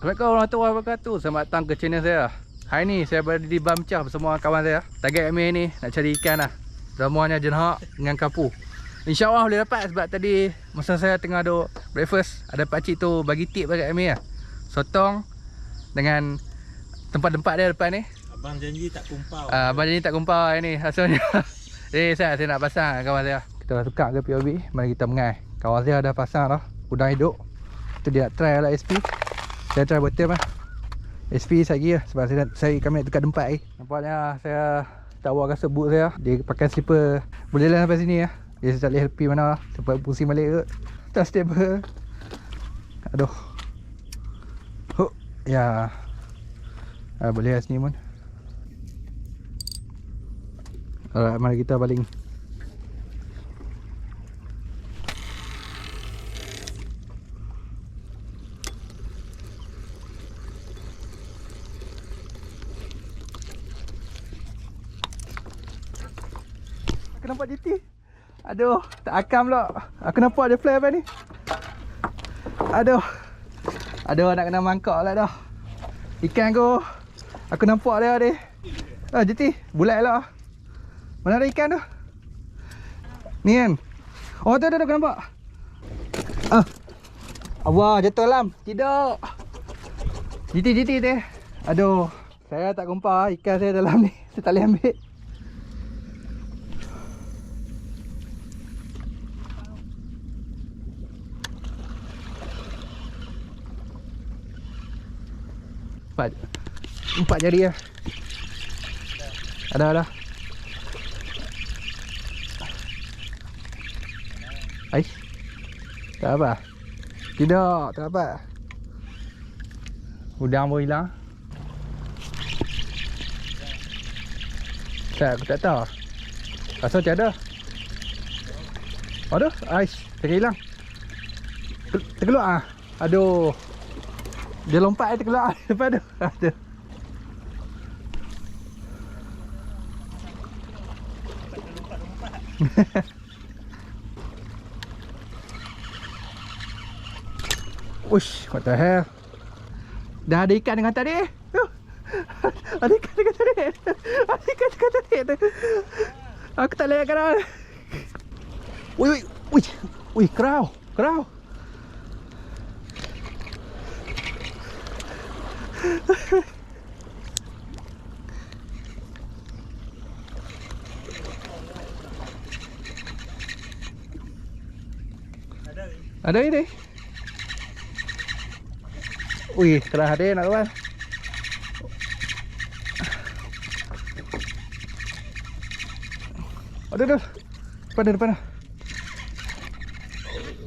Assalamualaikum warahmatullahi wabarakatuh. Selamat datang ke channel saya. Hari ni saya berada di Bamcah bersama kawan saya. Target kami ni nak cari ikan lah. Semuanya jenhak dengan kapu. InsyaAllah boleh dapat sebab tadi masa saya tengah duk breakfast, ada pakcik tu bagi tip dekat kami lah. Sotong dengan tempat-tempat dia depan ni. Abang janji tak kumpau. Abang janji tak kumpau hari ni asalnya. Saya nak pasang kawan saya. Kita dah tukar ke POV. Mari kita mengai. Kawan saya dah pasang dah udang hidup. Itu dia nak try lah SP. Saya try betul lah. SP lagi lah sebab kami nak tukar tempat ni. Nampaknya saya tak bawa kasut boot saya. Dia pakai slipper. Boleh lah sampai sini lah. Dia tak boleh helpi mana lah. Sampai pusing balik ke. Tak stable. Aduh. Huk. Ya. Boleh lah sini pun. Alright, mari kita baling. Aku nampak JT. Aduh, tak akam pula. Aku nampak ada fly apa ni. Aduh. Aduh, nak kena mangkak lah dah. Ikan aku nampak dia ni. JT, bulat lah. Mana ada ikan tu? Ni kan. Oh, tu aku nampak. Allah, jatuh lam. Tidak. JT tu. Aduh, saya tak kumpah ikan saya dalam ni. Saya tak boleh ambil. Empat jari lah. Ada. Aish. Tak apa. Tidak, tak apa. Udang pun hilang. Aku tak tahu. Asal tiada. Aduh, aish, terhilang. Terkeluar ah. Aduh. Dia lompat terkeluar depan tu. Aduh. Ush, what the hell. Dah ada ikan dengan tadi. Ada ikan dengan tadi. Ada ikan dengan tadi tu. Aku tak lihat kerau. Ui, kerau. Ada ini. Wih, kerah dia nak kawan. Aduh. Depan.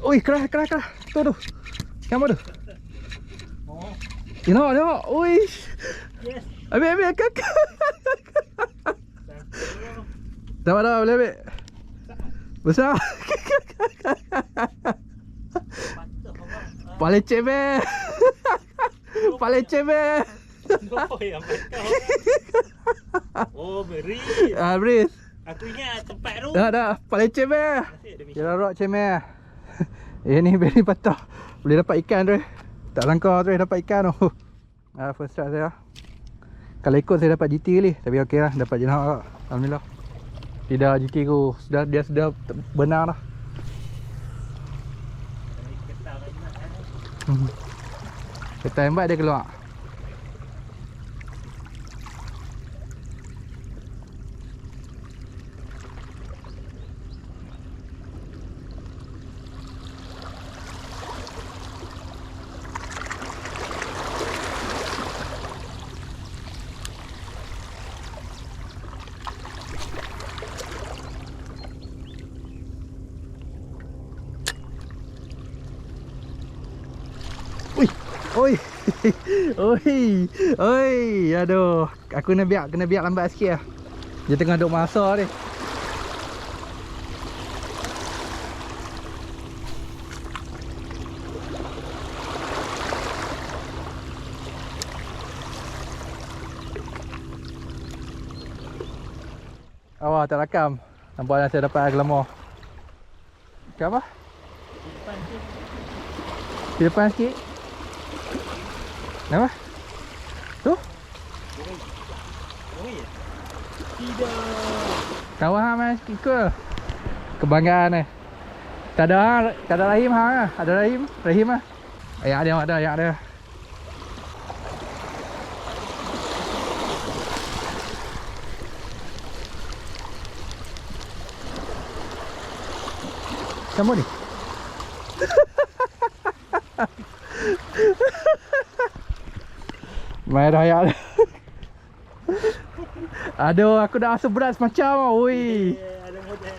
Wih, kerah. Tu. Kamu tu. Tengok. Wih. Yes. Ambil kakak. Dah boleh ambil. Besar. Paling cebel. Oh, yang kau. Oh, beri. Breathe. Aku ingat tempat tu. Dah. Paling cebel. Jalan rock cemel. Ni beri patah. Boleh dapat ikan tu. Tak sangka tu dapat ikan tu. First strike saya. Kalau ikut saya dapat GT kali. Tapi okey lah. Dapat jenhak lah. Alhamdulillah. Tidak GT ku. Dia sudah benar dah. Ketai embat dia keluar. Oi, aduh. Aku kena biar lambat sikit lah. Dia tengah duk masak ni. Awak tak rakam. Nampaknya saya dapat air lemah. Ke apa? Di depan sikit. Apa? Tu? Oh ya. Tidak. Kawan hang main ikut. Kebanggaan ni. Tak ada Rahim hang ah. Ada Rahim ah. Ayak dia. Kamu ni. Main dah ayak dia. Aduh, aku dah rasa berat semacam. Oi. Ada model.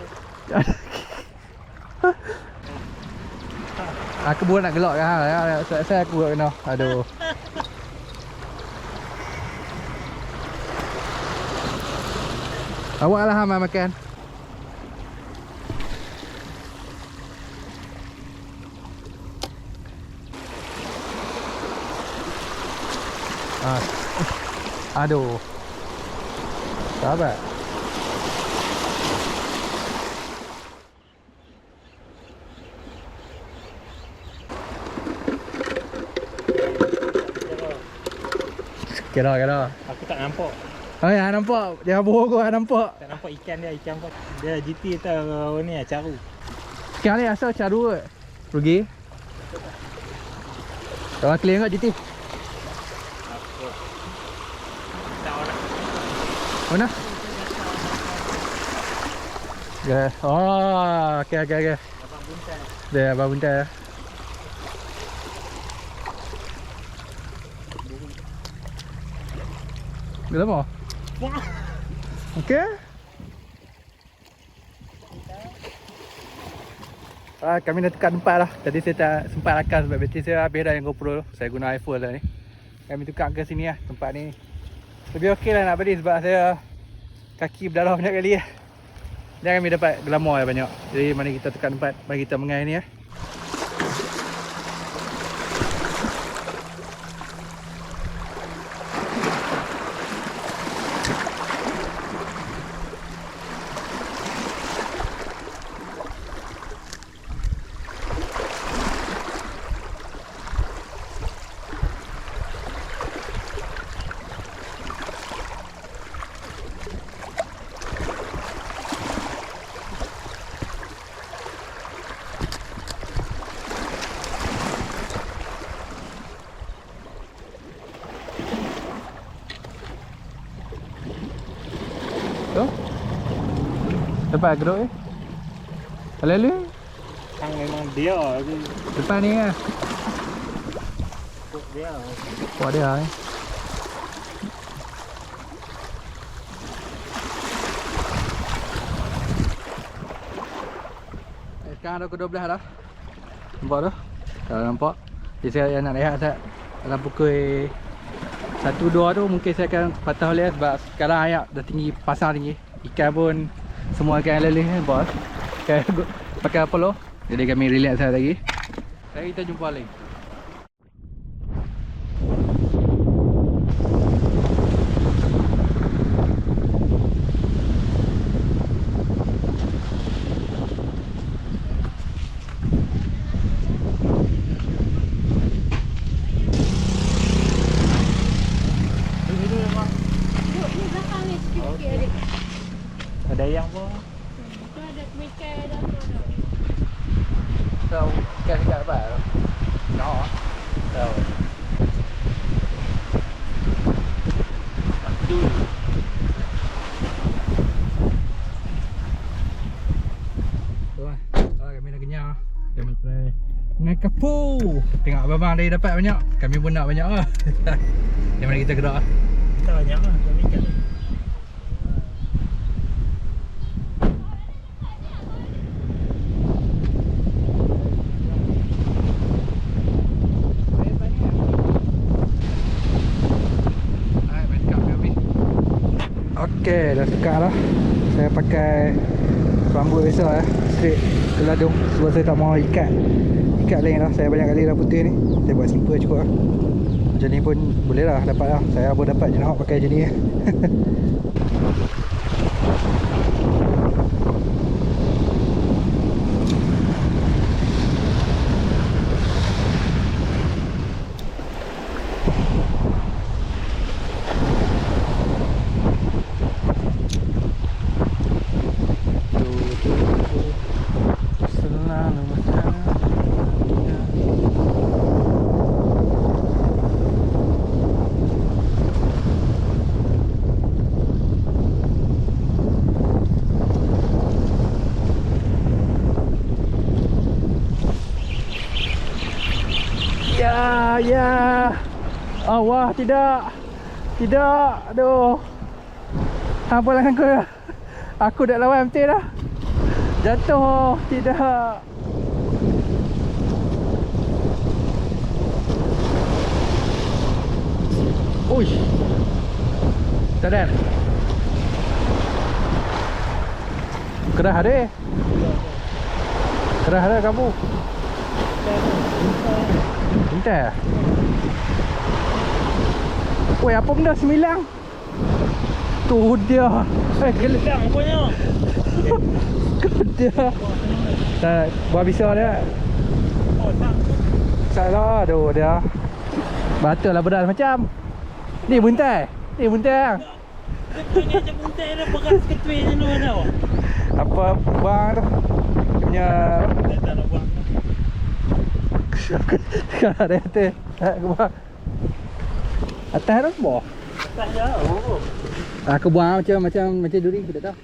Aku buat nak gelak kan. Saya aku buat kena. Aduh. Awak lah hang makan. Aduh. Sabar. Kira. Aku tak nampak. Oh ya, nampak. Jangan bohong kau, nampak. Tak nampak ikan dia, ikan apa. Dia GT tau ni caru. Sekarang ni asal caru ke? Rugi. Kawan clear kat GT. Mana? Ya. Oh, okey. Abang buntai. Dia abang buntai. Kenapa? Okey. Kami dah tukar tempat lah. Tadi saya tak sempat rakam sebab bateri saya habis dah yang GoPro. Saya guna iPhone lah ni. Kami tukar ke sini lah tempat ni. Lebih okey lah nak balik sebab saya kaki berdarah banyak kali lah. Dan kami dapat glamour lah banyak. Jadi mari kita tukar tempat. Mari kita mengai ni lah. Tu. Tempat geruk ni. Lalu Hang memang dia tu. depan ni lah. Kok dia. Buat dia ni. Sekarang dah pukul 12 dah. Nampak tu? Kalau nampak. Jadi saya nak rehat saya dalam pukul 1-2 tu mungkin saya akan patah balik sebab sekarang ayak dah tinggi, pasang tinggi. Ikan pun semua ikan lelih ni bos. Pakai polo. Jadi kami relax saya lagi. Jadi kita jumpa lagi. Ada yang pun. Tu ada mikai dah tu dah. Tahu ikan dekat apa? No. Tahu. Aduh. Tu lah. Kami dah kenyang. Kami try dengan kapu. Tengok abang-abang dia dapat banyak. Kami pun nak banyak lah. Yang mana kita gerak lah. Kita banyak lah dalam ikan. Okey, dah tukar lah. Saya pakai rambut biasa lah. Straight keladung. Sebab saya tak mahu ikat lain lah. Saya banyak kali dah putih ni. Saya buat simple cukup lah. Macam ni pun boleh lah, dapat lah. Saya pun dapat je nak pakai macam ni lah. Ya. Allah, tidak. Tidak. Aduh. Apa lah aku? Aku dah lawan betul dah. Jatuh. Tidak. Uish. Tadan. Kerah ada. Kerah ada kamu. Bentar. Woi, apa benda semilang? Tu dia. Gelang punya. Dia. Tak buat bisa dia. Oh, tak. Salah tu dia. Batul lah berat macam. Ni buntai. Ni buntai. Dia macam buntai dah beras ketui je tu tau. Apa bang tu? Punya Dah tak nak buang. kalau ada atas. Aku buang. Atas tu bawah. Tak jauh. Aku buang macam duri aku tak tahu.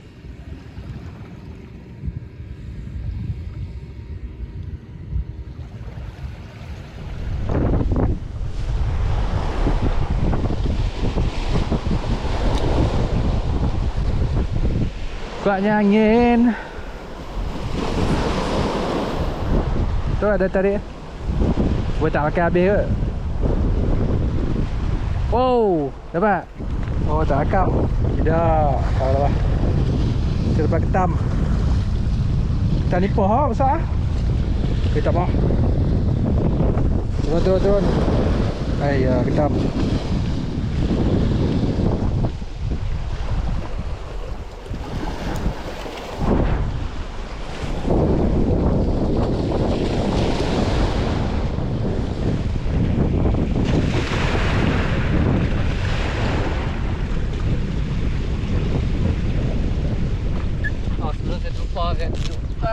Kuatnya angin. Tu ada tarik. Buat tak pakai habis ke? Oh, dapat. Oh, tak akap. Tidak. Kalau lah. Kita dapat ketam. Ketam ni poh besar. Okay, tak mau. Turun. Ya, ketam.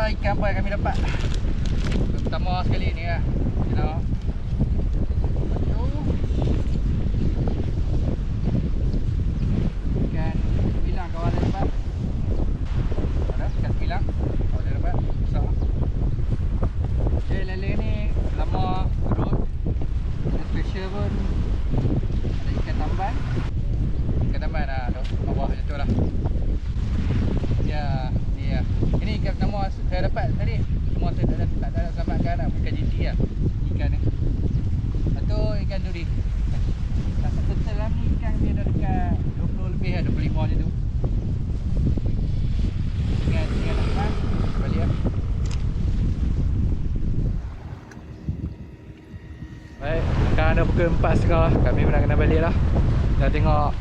Ikan apa yang kami dapat. Pertama sekali ni lah. Ikan bilang kawan dia dapat. Ada ikan bilang kawan dia dapat. Besar. Lele ni lama perut. Special pun ada ikan tamban. Ikan tamban lah tu. Bawah macam tu lah. Ya, ni lah. Ini ikan pertama saya dapat tadi. Cuma saya tak ada selamatkan lah. Ikan GT lah. Ikan ni. Lepas tu ikan duri. Tak betul lah ni ikan dia dah dekat 20 lebih lah. 25 macam tu. Tinggal lepas. Balik lah. Baik. Sekarang dah pukul 4.30 lah. Kami pun dah kena balik lah. Dah tengok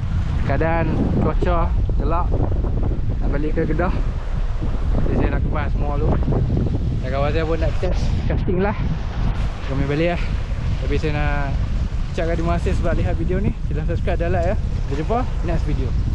keadaan cuaca gelap. Nak balik ke Kedah. Jadi saya nak kemas semua dulu. Dan kawan saya pun nak test casting lah. Kami balik lah. Tapi saya nak ucapkan terima kasih sebab lihat video ni. Sila subscribe dan like ya. Kita jumpa next video.